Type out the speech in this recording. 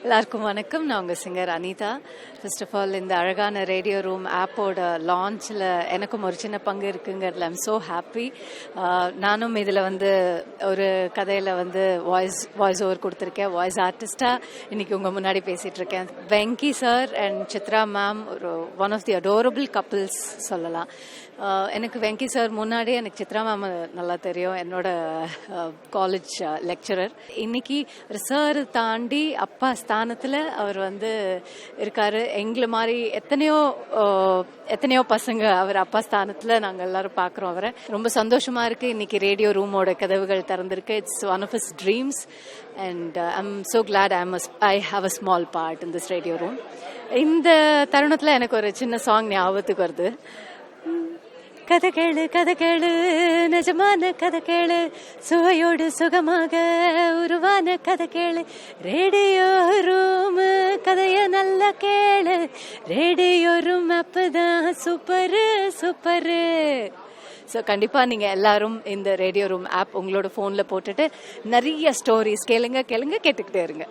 எல்லாருக்கும் வணக்கம். நான் உங்கள் singer Anitha. First of all, இந்த அழகான ரேடியோ ரூம் ஆப்போட லான்ச்சில் எனக்கும் ஒரு சின்ன பங்கு இருக்குங்கிறதுல ஐம் ஸோ ஹாப்பி. நானும் இதில் ஒரு கதையில் வாய்ஸ் ஓவர் கொடுத்துருக்கேன். வாய்ஸ் ஆர்டிஸ்டாக இன்றைக்கி உங்கள் முன்னாடி பேசிகிட்டு இருக்கேன். Venky sir and Chitra ma'am ஒரு one of the adorable couples சொல்லலாம். எனக்கு வெங்கி சார் முன்னாடியே எனக்கு சித்ரா மேம் நல்லா தெரியும், என்னோட காலேஜ் லெக்சரர். இன்னைக்கு சார் தாண்டி அப்பா ஸ்தானத்தில் அவர் இருக்காரு. எங்களை மாதிரி எத்தனையோ பசங்க அவர் அப்பா ஸ்தானத்தில் நாங்கள் எல்லாரும் பார்க்குறோம் அவரை. ரொம்ப சந்தோஷமா இருக்கு. இன்னைக்கு ரேடியோ ரூமோட கதவுகள் திறந்திருக்கு. It's one of his dreams and I'm so glad I have a small part in this radio room. இந்த தருணத்தில் எனக்கு ஒரு சின்ன சாங் ஞாபகத்துக்கு வருது. கதை கேளு நிஜமான கதை கேளு, சுவையோடு சுகமாக உருவான கதை கேளு, ரேடியோ ரூம் கதைய நல்லா கேளு, ரேடியோ ரூம் அப்பதான் சூப்பரு. ஸோ கண்டிப்பாக நீங்கள் எல்லாரும் இந்த ரேடியோ ரூம் ஆப் உங்களோட ஃபோனில் போட்டுட்டு நிறைய ஸ்டோரிஸ் கேளுங்க கேட்டுக்கிட்டே இருங்க.